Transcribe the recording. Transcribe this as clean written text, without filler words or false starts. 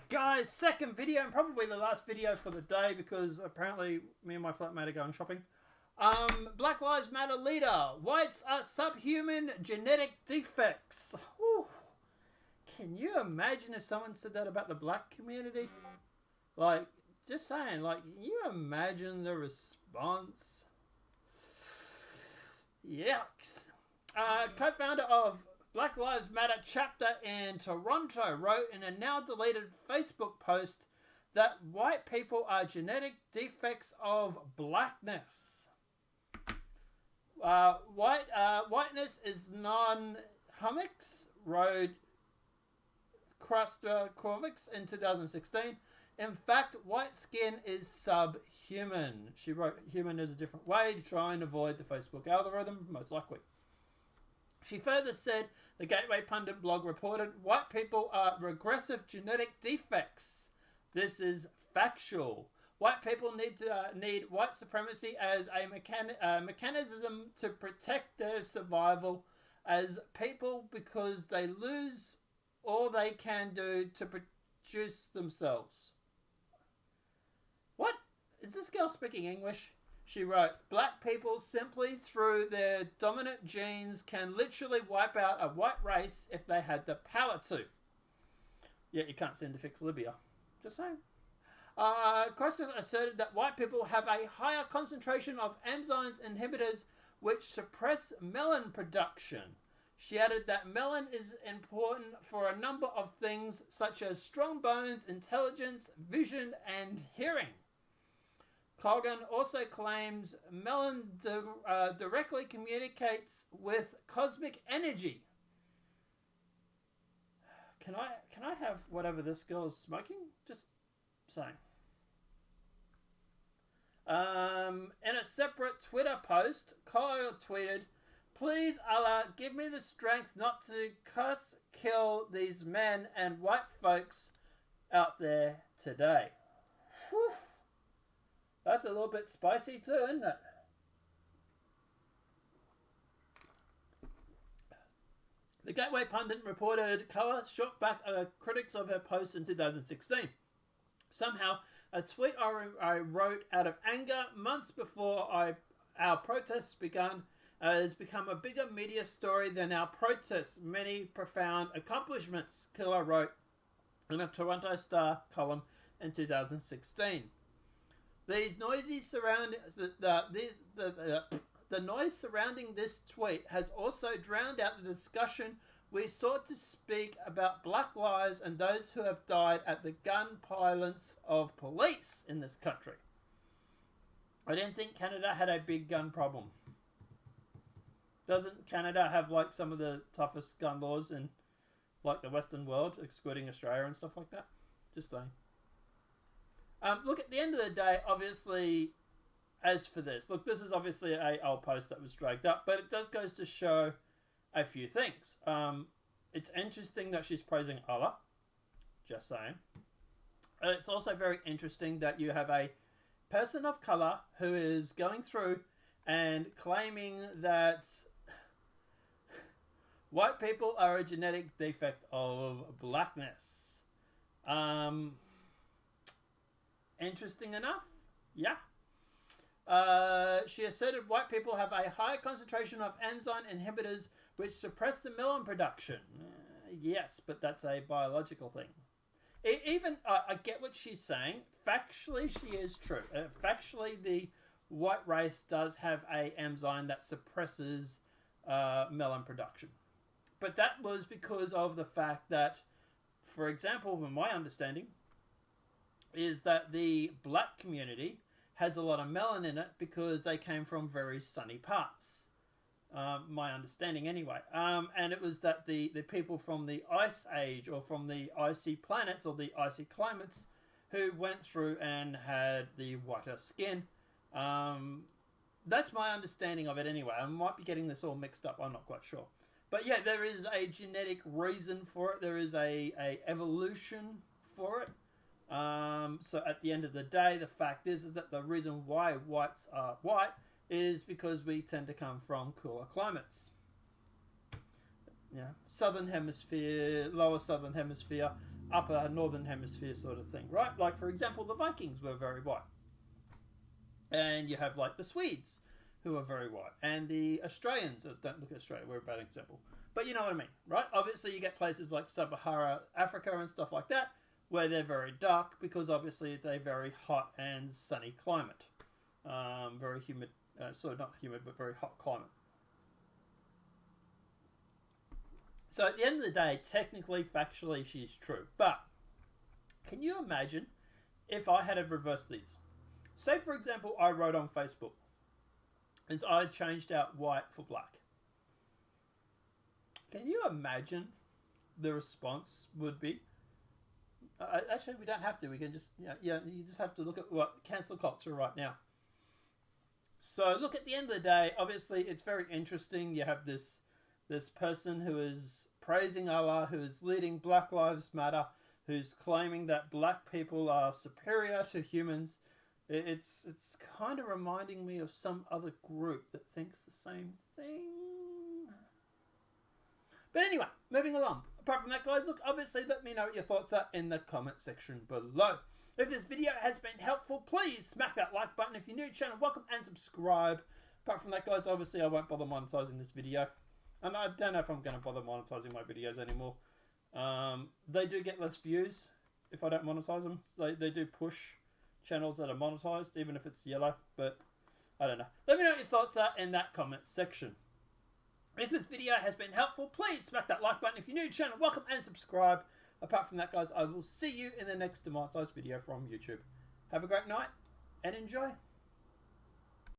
Alright guys, second video and probably the last video for the day because apparently me and my flatmate are going shopping. Black Lives Matter leader, whites are subhuman genetic defects. Whew. Can you imagine if someone said that about the black community? Like, just saying, like, can you imagine the response? Yucks. Co-founder of Black Lives Matter chapter in Toronto wrote in a now deleted Facebook post that white people are genetic defects of blackness. Whiteness is non-humics, wrote Korvix in 2016. In fact, white skin is subhuman. She wrote human is a different way to try and avoid the Facebook algorithm, most likely. She further said, the Gateway Pundit blog reported, white people are regressive genetic defects. This is factual. White people need white supremacy as a mechanism to protect their survival as people because they lose all they can do to produce themselves. What? Is this girl speaking English? She wrote, black people simply through their dominant genes can literally wipe out a white race if they had the power to. Yet you can't send to fix Libya. Just saying. Questions asserted that white people have a higher concentration of enzymes inhibitors which suppress melanin production. She added that melanin is important for a number of things such as strong bones, intelligence, vision, and hearing. Colgan also claims melanin directly communicates with cosmic energy. Can I have whatever this girl is smoking? Just saying. In a separate Twitter post, Kyle tweeted, "Please Allah, give me the strength not to cuss, kill these men and white folks out there today." Whew. That's a little bit spicy too, isn't it? The Gateway Pundit reported Color shot back critics of her post in 2016. Somehow, a tweet I wrote out of anger months before our protests began has become a bigger media story than our protests' many profound accomplishments, Killer wrote in a Toronto Star column in 2016. These noisy the noise surrounding this tweet has also drowned out the discussion we sought to speak about black lives and those who have died at the gun violence of police in this country. I didn't think Canada had a big gun problem. Doesn't Canada have like some of the toughest gun laws in like the Western world, excluding Australia and stuff like that? Just saying. Look, at the end of the day, obviously, as for this, look, this is obviously a old post that was dragged up, but it does goes to show a few things. It's interesting that she's praising Allah. Just saying. It's also very interesting that you have a person of color who is going through and claiming that white people are a genetic defect of blackness. Interesting enough, yeah. She asserted white people have a high concentration of enzyme inhibitors which suppress the melanin production. Yes, but that's a biological thing. I get what she's saying. Factually, she is true. Factually, the white race does have a enzyme that suppresses melanin production. But that was because of the fact that, for example, from my understanding, is that the black community has a lot of melanin in it because they came from very sunny parts. My understanding anyway. And it was that the people from the ice age or from the icy planets or the icy climates who went through and had the whiter skin. That's my understanding of it anyway. I might be getting this all mixed up. I'm not quite sure. But yeah, there is a genetic reason for it. There is a evolution for it. So at the end of the day, the fact is that the reason why whites are white is because we tend to come from cooler climates. Yeah, southern hemisphere, lower southern hemisphere, upper northern hemisphere sort of thing, right? Like, for example, the Vikings were very white. And you have, like, the Swedes, who are very white. And the Australians, don't look at Australia, we're a bad example. But you know what I mean, right? Obviously, you get places like Sub-Saharan Africa and stuff like that, where they're very dark, because obviously it's a very hot and sunny climate. Very humid, sort of not humid, but very hot climate. So at the end of the day, technically, factually, she's true. But can you imagine if I had reversed these? Say, for example, I wrote on Facebook, and I changed out white for black. Can you imagine the response would be? Actually, we don't have to. We can just, you just have to look at what cancel culture right now. So, look, at the end of the day, obviously, it's very interesting. You have this person who is praising Allah, who is leading Black Lives Matter, who's claiming that black people are superior to humans. It's kind of reminding me of some other group that thinks the same thing. But anyway, moving along. Apart from that, guys, look, obviously, let me know what your thoughts are in the comment section below. If this video has been helpful, please smack that like button. If you're new to the channel, welcome and subscribe. Apart from that, guys, obviously, I won't bother monetizing this video. And I don't know if I'm going to bother monetizing my videos anymore. They do get less views if I don't monetize them. They do push channels that are monetized, even if it's yellow. But I don't know. Let me know what your thoughts are in that comment section. If this video has been helpful, please smack that like button. If you're new to the channel, welcome and subscribe. Apart from that, guys, I will see you in the next demonetized video from YouTube. Have a great night and enjoy.